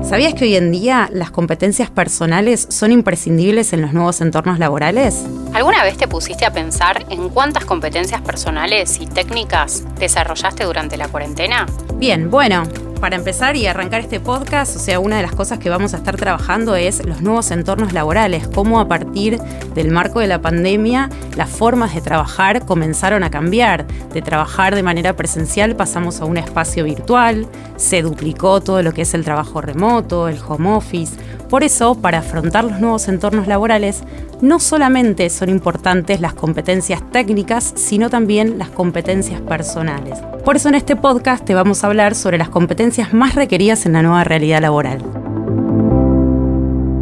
¿Sabías que hoy en día las competencias personales son imprescindibles en los nuevos entornos laborales? ¿Alguna vez te pusiste a pensar en cuántas competencias personales y técnicas desarrollaste durante la cuarentena? Bien, bueno, para empezar y arrancar este podcast, una de las cosas que vamos a estar trabajando es los nuevos entornos laborales, cómo a partir del marco de la pandemia las formas de trabajar comenzaron a cambiar. De trabajar de manera presencial pasamos a un espacio virtual, se duplicó todo lo que es el trabajo remoto, el home office. Por eso, para afrontar los nuevos entornos laborales, no solamente son importantes las competencias técnicas, sino también las competencias personales. Por eso en este podcast te vamos a hablar sobre las competencias más requeridas en la nueva realidad laboral.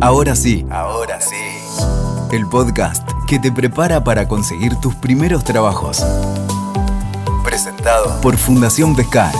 Ahora sí. El podcast que te prepara para conseguir tus primeros trabajos. Presentado por Fundación Pescar.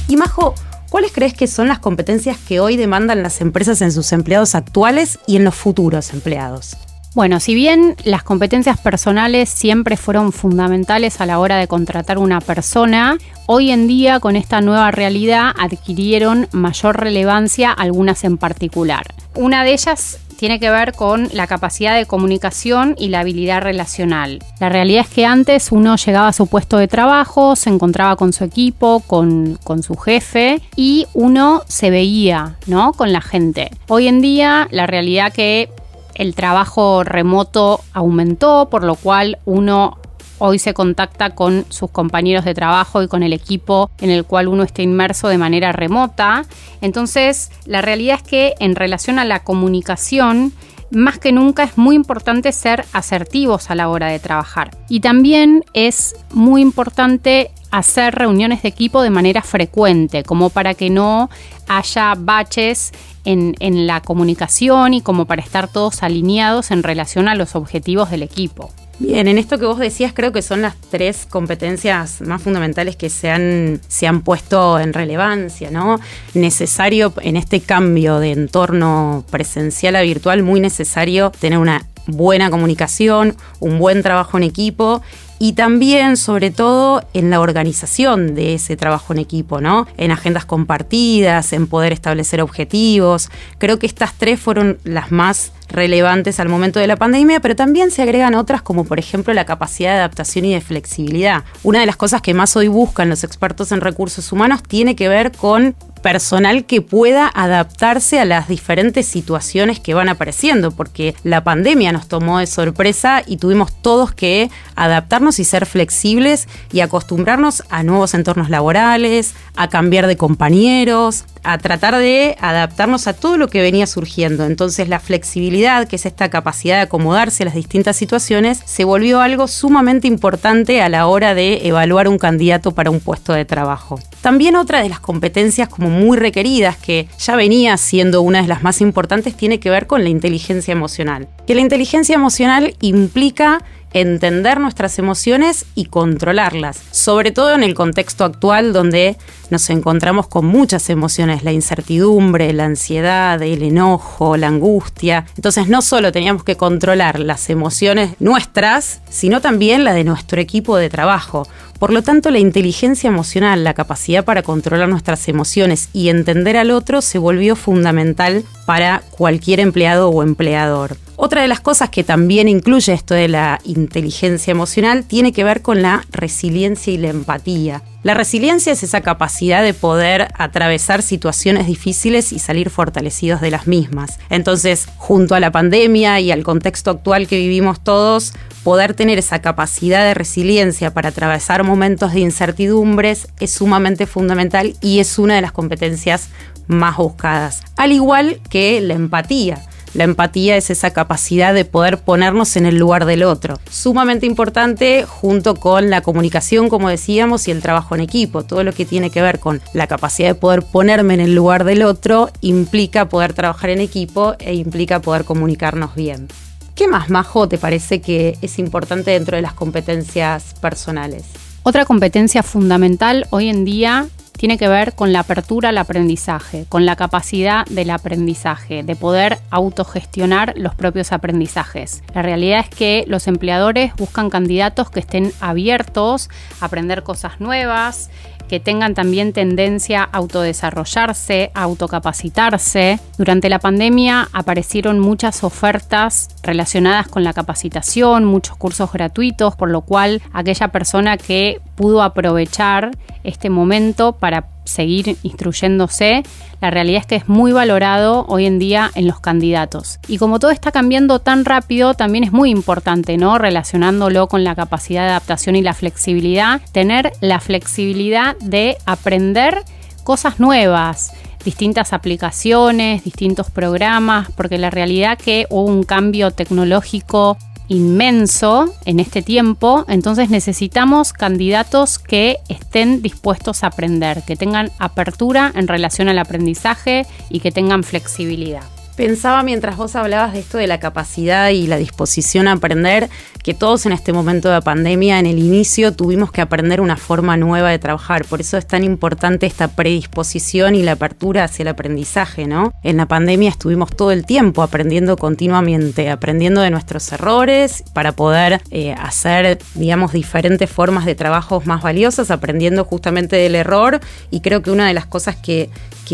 Y Majo, ¿cuáles crees que son las competencias que hoy demandan las empresas en sus empleados actuales y en los futuros empleados? Bueno, si bien las competencias personales siempre fueron fundamentales a la hora de contratar una persona, hoy en día con esta nueva realidad adquirieron mayor relevancia algunas en particular. Una de ellas tiene que ver con la capacidad de comunicación y la habilidad relacional. La realidad es que antes uno llegaba a su puesto de trabajo, se encontraba con su equipo, con su jefe y uno se veía, ¿no?, con la gente. Hoy en día la realidad que el trabajo remoto aumentó, por lo cual uno hoy se contacta con sus compañeros de trabajo y con el equipo en el cual uno está inmerso de manera remota. Entonces, la realidad es que en relación a la comunicación, más que nunca es muy importante ser asertivos a la hora de trabajar. Y también es muy importante hacer reuniones de equipo de manera frecuente, como para que no haya baches en la comunicación y como para estar todos alineados en relación a los objetivos del equipo. Bien, en esto que vos decías creo que son las 3 competencias más fundamentales que se han puesto en relevancia, ¿no? Necesario en este cambio de entorno presencial a virtual, muy necesario tener una buena comunicación, un buen trabajo en equipo y también, sobre todo, en la organización de ese trabajo en equipo, ¿no? En agendas compartidas, en poder establecer objetivos. Creo que estas 3 fueron las más relevantes al momento de la pandemia, pero también se agregan otras como por ejemplo la capacidad de adaptación y de flexibilidad. Una de las cosas que más hoy buscan los expertos en recursos humanos tiene que ver con personal que pueda adaptarse a las diferentes situaciones que van apareciendo, porque la pandemia nos tomó de sorpresa y tuvimos todos que adaptarnos y ser flexibles y acostumbrarnos a nuevos entornos laborales, a cambiar de compañeros, a tratar de adaptarnos a todo lo que venía surgiendo. Entonces la flexibilidad, que es esta capacidad de acomodarse a las distintas situaciones, se volvió algo sumamente importante a la hora de evaluar un candidato para un puesto de trabajo. También otra de las competencias como muy requeridas, que ya venía siendo una de las más importantes, tiene que ver con la inteligencia emocional. Que la inteligencia emocional implica entender nuestras emociones y controlarlas, sobre todo en el contexto actual donde nos encontramos con muchas emociones, la incertidumbre, la ansiedad, el enojo, la angustia. Entonces no solo teníamos que controlar las emociones nuestras, sino también la de nuestro equipo de trabajo. Por lo tanto, la inteligencia emocional, la capacidad para controlar nuestras emociones y entender al otro se volvió fundamental para cualquier empleado o empleador. Otra de las cosas que también incluye esto de la inteligencia emocional tiene que ver con la resiliencia y la empatía. La resiliencia es esa capacidad de poder atravesar situaciones difíciles y salir fortalecidos de las mismas. Entonces, junto a la pandemia y al contexto actual que vivimos todos, poder tener esa capacidad de resiliencia para atravesar momentos de incertidumbres es sumamente fundamental y es una de las competencias más buscadas. Al igual que la empatía. La empatía es esa capacidad de poder ponernos en el lugar del otro. Sumamente importante junto con la comunicación, como decíamos, y el trabajo en equipo. Todo lo que tiene que ver con la capacidad de poder ponerme en el lugar del otro implica poder trabajar en equipo e implica poder comunicarnos bien. ¿Qué más, Majo, te parece que es importante dentro de las competencias personales? Otra competencia fundamental hoy en día tiene que ver con la apertura al aprendizaje, con la capacidad del aprendizaje, de poder autogestionar los propios aprendizajes. La realidad es que los empleadores buscan candidatos que estén abiertos a aprender cosas nuevas, que tengan también tendencia a autodesarrollarse, a autocapacitarse. Durante la pandemia aparecieron muchas ofertas relacionadas con la capacitación, muchos cursos gratuitos, por lo cual aquella persona que pudo aprovechar este momento para seguir instruyéndose, la realidad es que es muy valorado hoy en día en los candidatos. Y como todo está cambiando tan rápido, también es muy importante, ¿no? Relacionándolo con la capacidad de adaptación y la flexibilidad, tener la flexibilidad de aprender cosas nuevas, distintas aplicaciones, distintos programas, porque la realidad que hubo un cambio tecnológico inmenso en este tiempo, entonces necesitamos candidatos que estén dispuestos a aprender, que tengan apertura en relación al aprendizaje y que tengan flexibilidad. Pensaba mientras vos hablabas de esto de la capacidad y la disposición a aprender, que todos en este momento de pandemia, en el inicio, tuvimos que aprender una forma nueva de trabajar. Por eso es tan importante esta predisposición y la apertura hacia el aprendizaje, ¿no? En la pandemia estuvimos todo el tiempo aprendiendo continuamente, aprendiendo de nuestros errores para poder hacer, digamos, diferentes formas de trabajos más valiosas, aprendiendo justamente del error. Y creo que una de las cosas que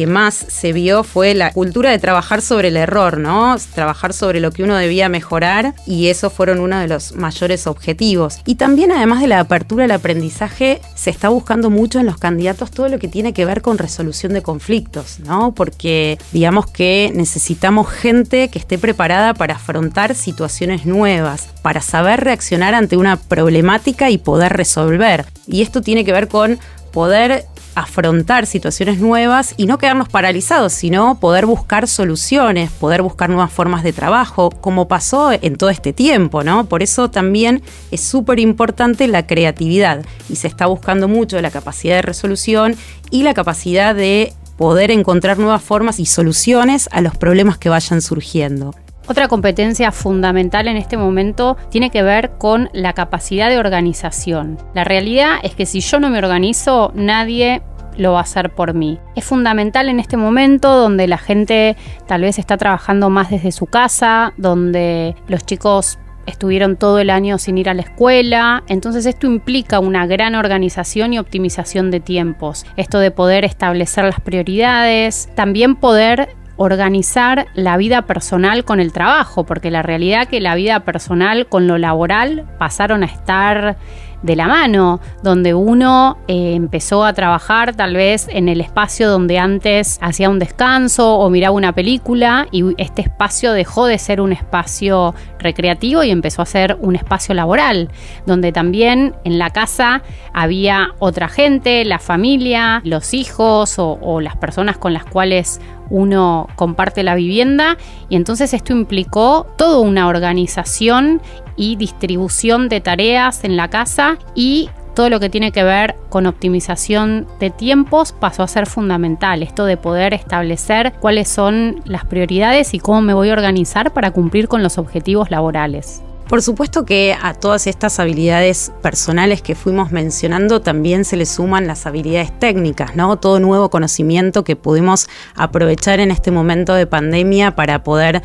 más se vio fue la cultura de trabajar sobre el error, ¿no? Trabajar sobre lo que uno debía mejorar, y esos fueron uno de los mayores objetivos. Y también, además de la apertura al aprendizaje, se está buscando mucho en los candidatos todo lo que tiene que ver con resolución de conflictos, ¿no? Porque digamos que necesitamos gente que esté preparada para afrontar situaciones nuevas, para saber reaccionar ante una problemática y poder resolver. Y esto tiene que ver con poder afrontar situaciones nuevas y no quedarnos paralizados, sino poder buscar soluciones, poder buscar nuevas formas de trabajo, como pasó en todo este tiempo, ¿no? Por eso también es súper importante la creatividad, y se está buscando mucho la capacidad de resolución y la capacidad de poder encontrar nuevas formas y soluciones a los problemas que vayan surgiendo. Otra competencia fundamental en este momento tiene que ver con la capacidad de organización. La realidad es que si yo no me organizo, nadie lo va a hacer por mí. Es fundamental en este momento donde la gente tal vez está trabajando más desde su casa, donde los chicos estuvieron todo el año sin ir a la escuela. Entonces esto implica una gran organización y optimización de tiempos. Esto de poder establecer las prioridades, también poder organizar la vida personal con el trabajo, porque la realidad que la vida personal con lo laboral pasaron a estar de la mano, donde uno empezó a trabajar tal vez en el espacio donde antes hacía un descanso o miraba una película, y este espacio dejó de ser un espacio recreativo y empezó a ser un espacio laboral, donde también en la casa había otra gente, la familia, los hijos o las personas con las cuales uno comparte la vivienda, y entonces esto implicó toda una organización y distribución de tareas en la casa, y todo lo que tiene que ver con optimización de tiempos pasó a ser fundamental. Esto de poder establecer cuáles son las prioridades y cómo me voy a organizar para cumplir con los objetivos laborales. Por supuesto que a todas estas habilidades personales que fuimos mencionando también se le suman las habilidades técnicas, ¿no? Todo nuevo conocimiento que pudimos aprovechar en este momento de pandemia para poder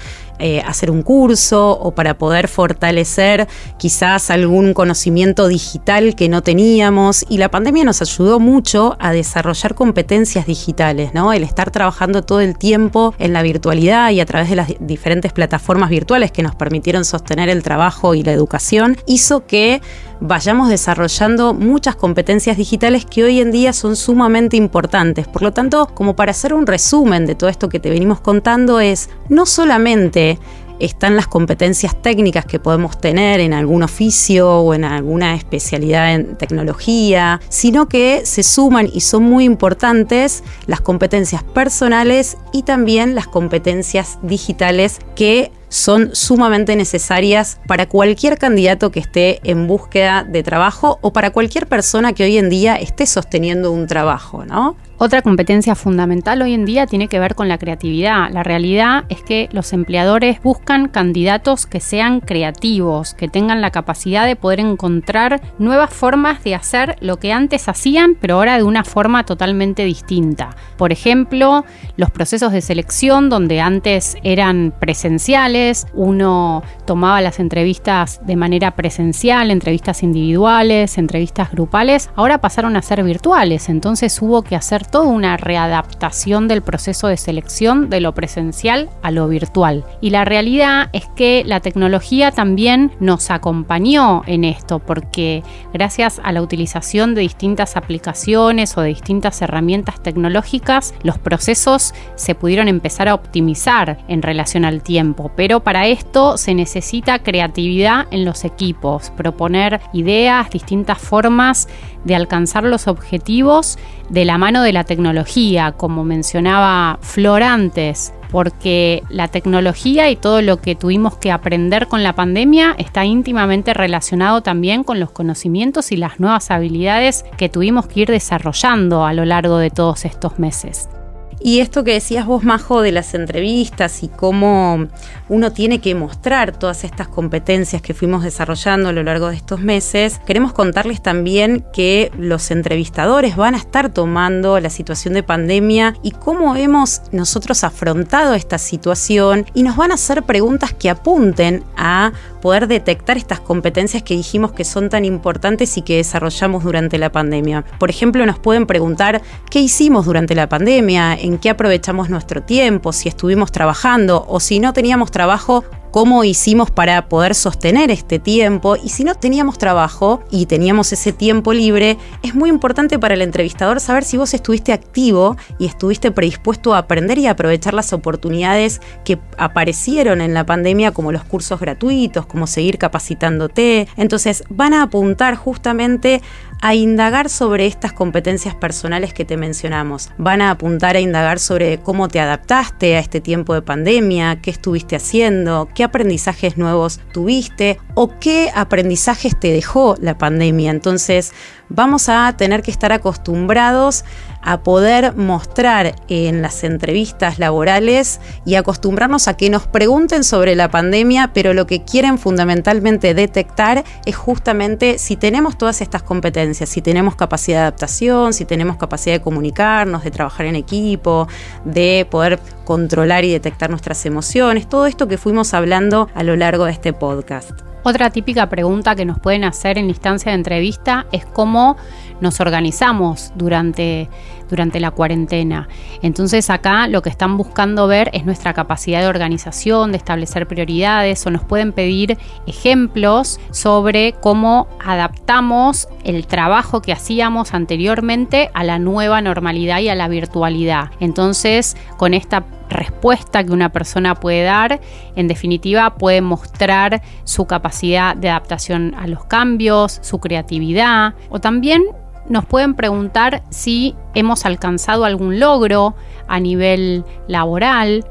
hacer un curso o para poder fortalecer quizás algún conocimiento digital que no teníamos, y la pandemia nos ayudó mucho a desarrollar competencias digitales, ¿no? El estar trabajando todo el tiempo en la virtualidad y a través de las diferentes plataformas virtuales que nos permitieron sostener el trabajo y la educación hizo que vayamos desarrollando muchas competencias digitales que hoy en día son sumamente importantes. Por lo tanto, como para hacer un resumen de todo esto que te venimos contando, es no solamente están las competencias técnicas que podemos tener en algún oficio o en alguna especialidad en tecnología, sino que se suman y son muy importantes las competencias personales y también las competencias digitales que son sumamente necesarias para cualquier candidato que esté en búsqueda de trabajo o para cualquier persona que hoy en día esté sosteniendo un trabajo, ¿no? Otra competencia fundamental hoy en día tiene que ver con la creatividad. La realidad es que los empleadores buscan candidatos que sean creativos, que tengan la capacidad de poder encontrar nuevas formas de hacer lo que antes hacían, pero ahora de una forma totalmente distinta. Por ejemplo, los procesos de selección donde antes eran presenciales, uno tomaba las entrevistas de manera presencial, entrevistas individuales, entrevistas grupales, ahora pasaron a ser virtuales, entonces hubo que hacer toda una readaptación del proceso de selección de lo presencial a lo virtual. Y la realidad es que la tecnología también nos acompañó en esto, porque gracias a la utilización de distintas aplicaciones o de distintas herramientas tecnológicas, los procesos se pudieron empezar a optimizar en relación al tiempo. Pero para esto se necesita creatividad en los equipos, proponer ideas, distintas formas de alcanzar los objetivos de la mano de la tecnología, como mencionaba Flor antes, porque la tecnología y todo lo que tuvimos que aprender con la pandemia está íntimamente relacionado también con los conocimientos y las nuevas habilidades que tuvimos que ir desarrollando a lo largo de todos estos meses. Y esto que decías vos, Majo, de las entrevistas y cómo uno tiene que mostrar todas estas competencias que fuimos desarrollando a lo largo de estos meses, queremos contarles también que los entrevistadores van a estar tomando la situación de pandemia y cómo hemos nosotros afrontado esta situación, y nos van a hacer preguntas que apunten a poder detectar estas competencias que dijimos que son tan importantes y que desarrollamos durante la pandemia. Por ejemplo, nos pueden preguntar qué hicimos durante la pandemia, en qué aprovechamos nuestro tiempo, si estuvimos trabajando o si no teníamos trabajo, cómo hicimos para poder sostener este tiempo. Y si no teníamos trabajo y teníamos ese tiempo libre, es muy importante para el entrevistador saber si vos estuviste activo y estuviste predispuesto a aprender y a aprovechar las oportunidades que aparecieron en la pandemia, como los cursos gratuitos, como seguir capacitándote. Entonces van a apuntar justamente a indagar sobre estas competencias personales que te mencionamos. Van a apuntar a indagar sobre cómo te adaptaste a este tiempo de pandemia, qué estuviste haciendo, qué aprendizajes nuevos tuviste o qué aprendizajes te dejó la pandemia. Entonces, vamos a tener que estar acostumbrados a poder mostrar en las entrevistas laborales y acostumbrarnos a que nos pregunten sobre la pandemia, pero lo que quieren fundamentalmente detectar es justamente si tenemos todas estas competencias, si tenemos capacidad de adaptación, si tenemos capacidad de comunicarnos, de trabajar en equipo, de poder controlar y detectar nuestras emociones, todo esto que fuimos hablando a lo largo de este podcast. Otra típica pregunta que nos pueden hacer en la instancia de entrevista es cómo nos organizamos durante la cuarentena. Entonces acá lo que están buscando ver es nuestra capacidad de organización, de establecer prioridades, o nos pueden pedir ejemplos sobre cómo adaptamos el trabajo que hacíamos anteriormente a la nueva normalidad y a la virtualidad. Entonces, con esta respuesta que una persona puede dar, en definitiva puede mostrar su capacidad de adaptación a los cambios, su creatividad, o también nos pueden preguntar si hemos alcanzado algún logro a nivel laboral.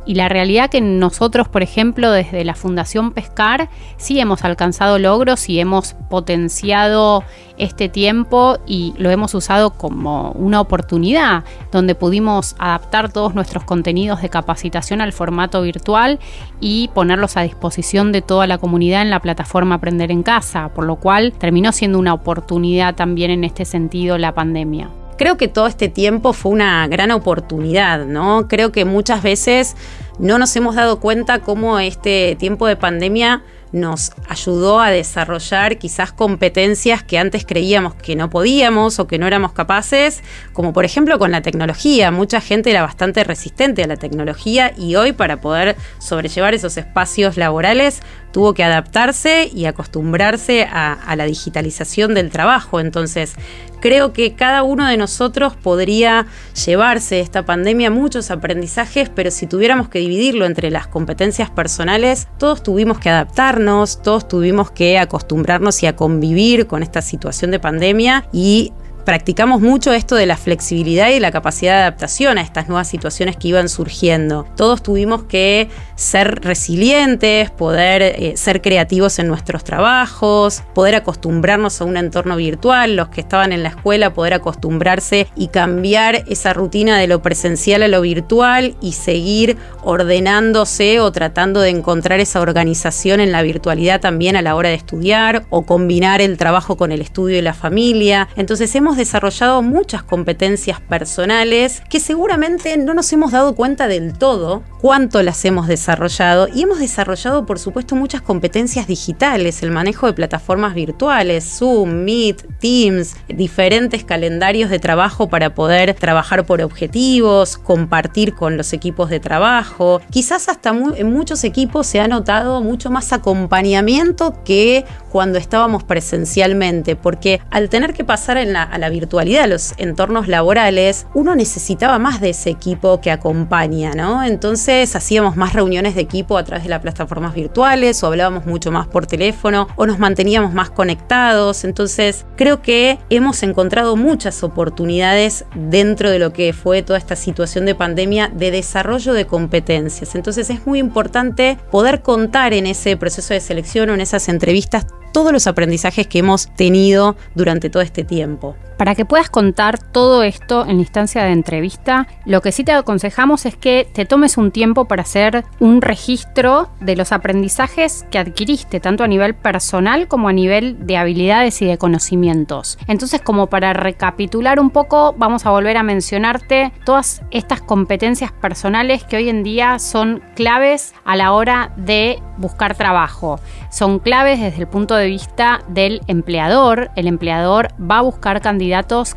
Y la realidad que nosotros, por ejemplo, desde la Fundación Pescar, sí hemos alcanzado logros y hemos potenciado este tiempo y lo hemos usado como una oportunidad donde pudimos adaptar todos nuestros contenidos de capacitación al formato virtual y ponerlos a disposición de toda la comunidad en la plataforma Aprender en Casa, por lo cual terminó siendo una oportunidad también en este sentido la pandemia. Creo que todo este tiempo fue una gran oportunidad, ¿no? Creo que muchas veces no nos hemos dado cuenta cómo este tiempo de pandemia nos ayudó a desarrollar quizás competencias que antes creíamos que no podíamos o que no éramos capaces, como por ejemplo con la tecnología. Mucha gente era bastante resistente a la tecnología y hoy, para poder sobrellevar esos espacios laborales, tuvo que adaptarse y acostumbrarse a la digitalización del trabajo. Entonces, creo que cada uno de nosotros podría llevarse de esta pandemia muchos aprendizajes, pero si tuviéramos que dividirlo entre las competencias personales, todos tuvimos que adaptarnos, todos tuvimos que acostumbrarnos y a convivir con esta situación de pandemia, y practicamos mucho esto de la flexibilidad y la capacidad de adaptación a estas nuevas situaciones que iban surgiendo. Todos tuvimos que ser resilientes, poder ser creativos en nuestros trabajos, poder acostumbrarnos a un entorno virtual, los que estaban en la escuela poder acostumbrarse y cambiar esa rutina de lo presencial a lo virtual y seguir ordenándose o tratando de encontrar esa organización en la virtualidad también a la hora de estudiar o combinar el trabajo con el estudio y la familia. Entonces hemos desarrollado muchas competencias personales que seguramente no nos hemos dado cuenta del todo cuánto las hemos desarrollado, y hemos desarrollado por supuesto muchas competencias digitales, el manejo de plataformas virtuales, Zoom, Meet, Teams, diferentes calendarios de trabajo para poder trabajar por objetivos, compartir con los equipos de trabajo. Quizás hasta en muchos equipos se ha notado mucho más acompañamiento que cuando estábamos presencialmente, porque al tener que pasar a la virtualidad, a los entornos laborales, uno necesitaba más de ese equipo que acompaña, ¿no? Entonces hacíamos más reuniones de equipo a través de las plataformas virtuales, o hablábamos mucho más por teléfono, o nos manteníamos más conectados. Entonces creo que hemos encontrado muchas oportunidades dentro de lo que fue toda esta situación de pandemia de desarrollo de competencias. Entonces es muy importante poder contar en ese proceso de selección o en esas entrevistas todos los aprendizajes que hemos tenido durante todo este tiempo. Para que puedas contar todo esto en la instancia de entrevista, lo que sí te aconsejamos es que te tomes un tiempo para hacer un registro de los aprendizajes que adquiriste, tanto a nivel personal como a nivel de habilidades y de conocimientos. Entonces, como para recapitular un poco, vamos a volver a mencionarte todas estas competencias personales que hoy en día son claves a la hora de buscar trabajo. Son claves desde el punto de vista del empleador. El empleador va a buscar candidatos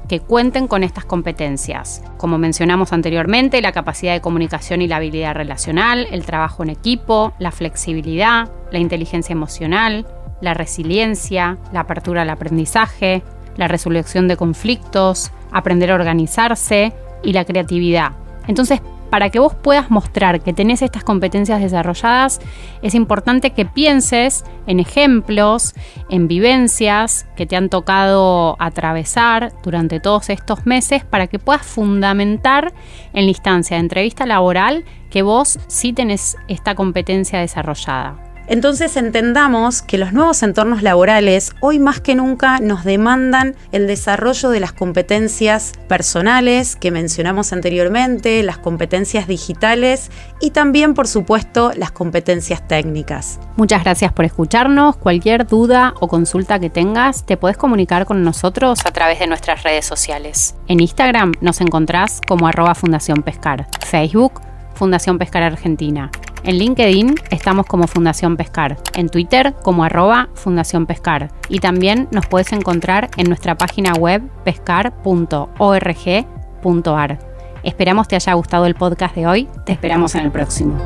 que cuenten con estas competencias. Como mencionamos anteriormente, la capacidad de comunicación y la habilidad relacional, el trabajo en equipo, la flexibilidad, la inteligencia emocional, la resiliencia, la apertura al aprendizaje, la resolución de conflictos, aprender a organizarse y la creatividad. Entonces, para que vos puedas mostrar que tenés estas competencias desarrolladas, es importante que pienses en ejemplos, en vivencias que te han tocado atravesar durante todos estos meses para que puedas fundamentar en la instancia de entrevista laboral que vos sí tenés esta competencia desarrollada. Entonces entendamos que los nuevos entornos laborales hoy más que nunca nos demandan el desarrollo de las competencias personales que mencionamos anteriormente, las competencias digitales y también, por supuesto, las competencias técnicas. Muchas gracias por escucharnos. Cualquier duda o consulta que tengas, te podés comunicar con nosotros a través de nuestras redes sociales. En Instagram nos encontrás como @Fundación Pescar, Facebook Fundación Pescar Argentina. En LinkedIn estamos como Fundación Pescar, en Twitter como @Fundación Pescar, y también nos puedes encontrar en nuestra página web pescar.org.ar. Esperamos te haya gustado el podcast de hoy, te esperamos en el próximo.